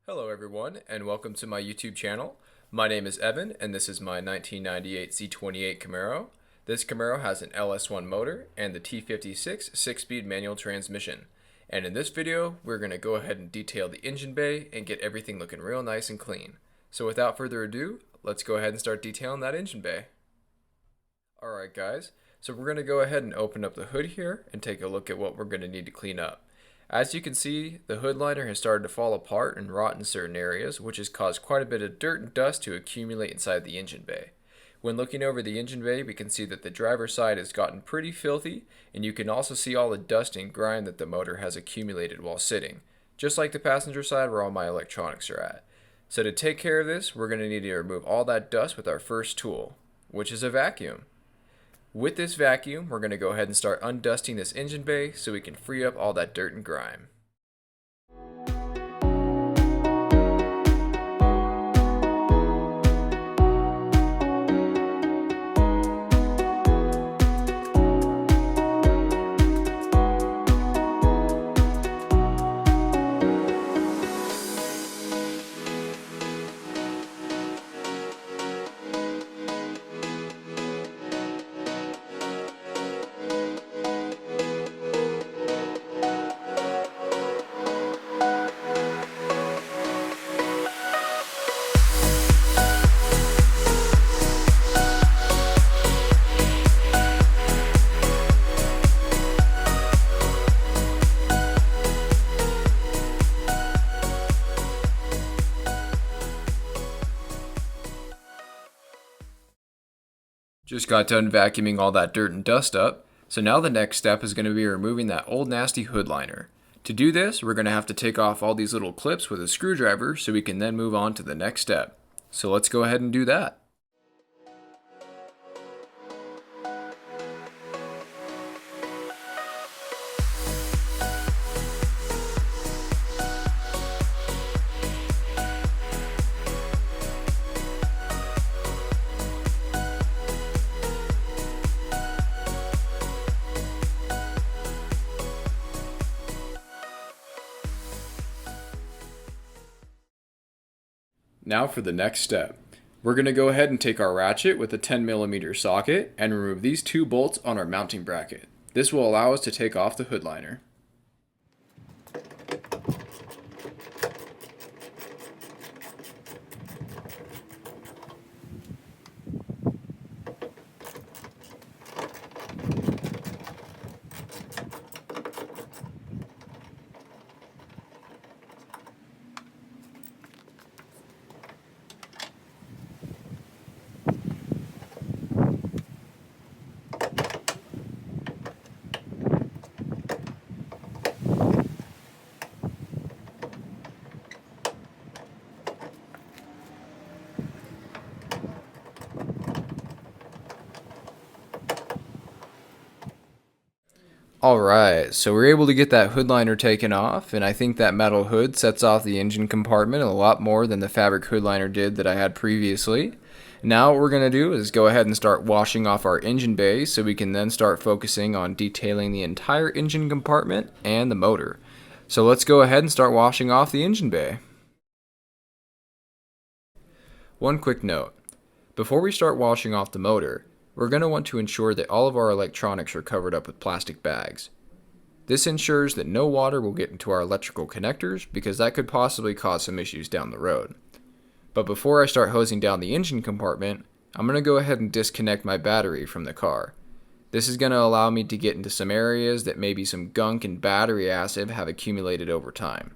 Hello everyone and welcome to my YouTube channel. My name is Evan and this is my 1998 Z28 Camaro. This Camaro has an LS1 motor and the T56 6-speed manual transmission. And in this video we're going to go ahead and detail the engine bay and get everything looking real nice and clean. So without further ado, let's go ahead and start detailing that engine bay. Alright guys, so we're going to go ahead and open up the hood here and take a look at what we're going to need to clean up. As you can see, the hood liner has started to fall apart and rot in certain areas, which has caused quite a bit of dirt and dust to accumulate inside the engine bay. When looking over the engine bay, we can see that the driver's side has gotten pretty filthy, and you can also see all the dust and grime that the motor has accumulated while sitting, just like the passenger side where all my electronics are at. So to take care of this, we're going to need to remove all that dust with our first tool, which is a vacuum. With this vacuum, we're going to go ahead and start undusting this engine bay so we can free up all that dirt and grime. Just got done vacuuming all that dirt and dust up, so now the next step is going to be removing that old nasty hood liner. To do this, we're going to have to take off all these little clips with a screwdriver so we can then move on to the next step. So let's go ahead and do that. Now for the next step. We're going to go ahead and take our ratchet with a 10mm socket and remove these two bolts on our mounting bracket. This will allow us to take off the hood liner. Alright, so we're able to get that hood liner taken off, and I think that metal hood sets off the engine compartment a lot more than the fabric hood liner did that I had previously. Now what we're going to do is go ahead and start washing off our engine bay so we can then start focusing on detailing the entire engine compartment and the motor. So let's go ahead and start washing off the engine bay. One quick note. Before we start washing off the motor, we're going to want to ensure that all of our electronics are covered up with plastic bags. This ensures that no water will get into our electrical connectors because that could possibly cause some issues down the road. But before I start hosing down the engine compartment, I'm going to go ahead and disconnect my battery from the car. This is going to allow me to get into some areas that maybe some gunk and battery acid have accumulated over time.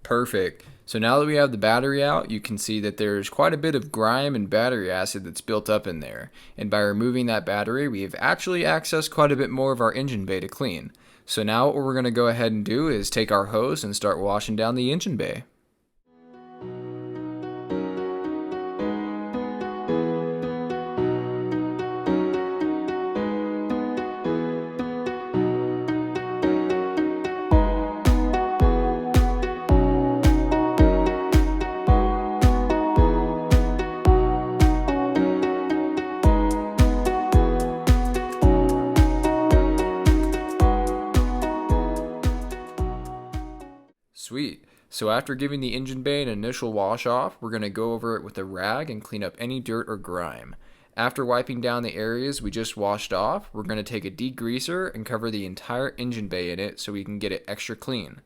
Perfect. So now that we have the battery out, you can see that there's quite a bit of grime and battery acid that's built up in there. And by removing that battery, we have actually accessed quite a bit more of our engine bay to clean. So now what we're going to go ahead and do is take our hose and start washing down the engine bay. Sweet. So after giving the engine bay an initial wash off, we're going to go over it with a rag and clean up any dirt or grime. After wiping down the areas we just washed off, we're going to take a degreaser and cover the entire engine bay in it so we can get it extra clean.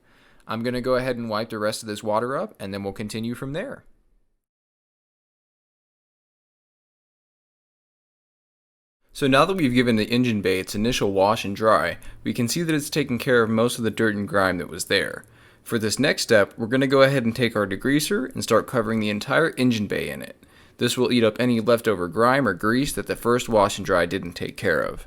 I'm going to go ahead and wipe the rest of this water up, and then we'll continue from there. So now that we've given the engine bay its initial wash and dry, we can see that it's taken care of most of the dirt and grime that was there. For this next step, we're going to go ahead and take our degreaser and start covering the entire engine bay in it. This will eat up any leftover grime or grease that the first wash and dry didn't take care of.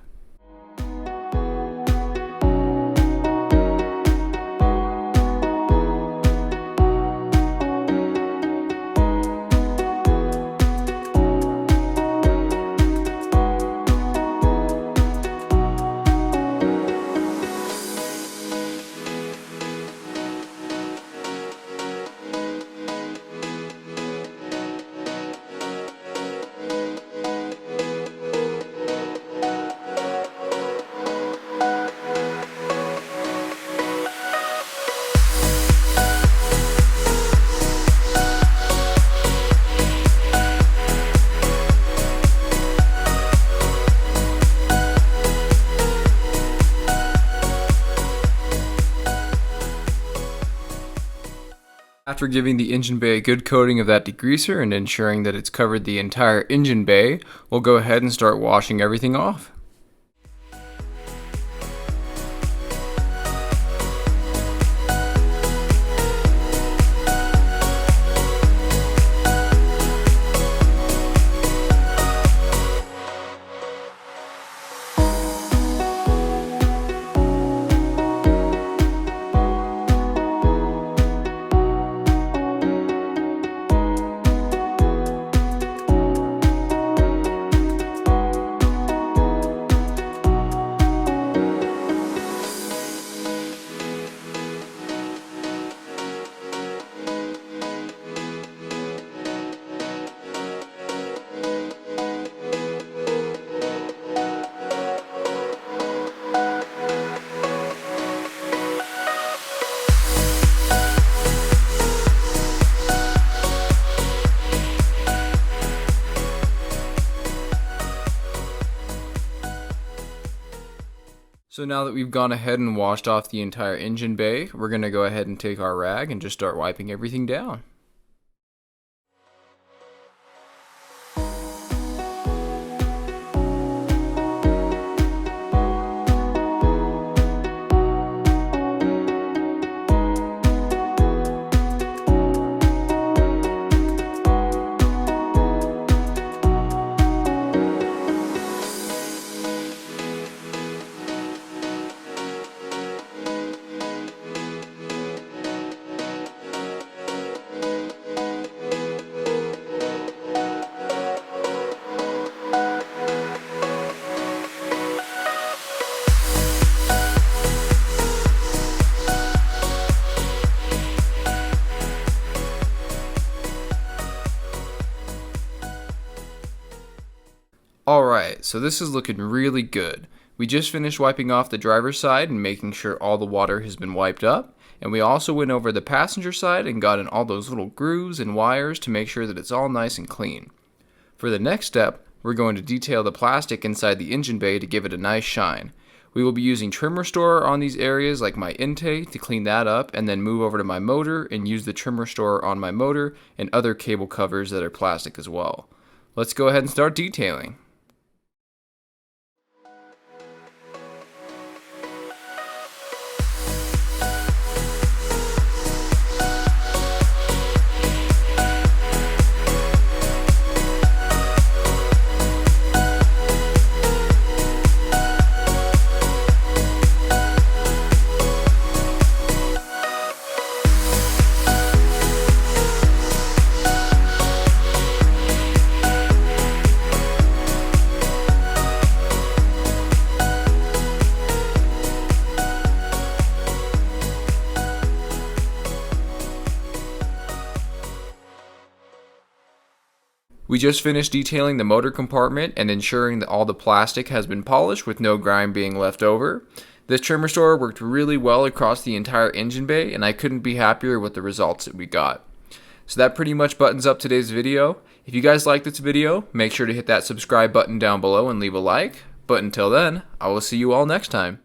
After giving the engine bay a good coating of that degreaser and ensuring that it's covered the entire engine bay, we'll go ahead and start washing everything off. So now that we've gone ahead and washed off the entire engine bay, we're going to go ahead and take our rag and just start wiping everything down. Alright, so this is looking really good. We just finished wiping off the driver's side and making sure all the water has been wiped up, and we also went over the passenger side and got in all those little grooves and wires to make sure that it's all nice and clean. For the next step, we're going to detail the plastic inside the engine bay to give it a nice shine. We will be using trim restorer on these areas like my intake to clean that up, and then move over to my motor and use the trim restorer on my motor and other cable covers that are plastic as well. Let's go ahead and start detailing. We just finished detailing the motor compartment and ensuring that all the plastic has been polished with no grime being left over. This trim restorer worked really well across the entire engine bay, and I couldn't be happier with the results that we got. So that pretty much buttons up today's video. If you guys like this video, make sure to hit that subscribe button down below and leave a like. But until then, I will see you all next time.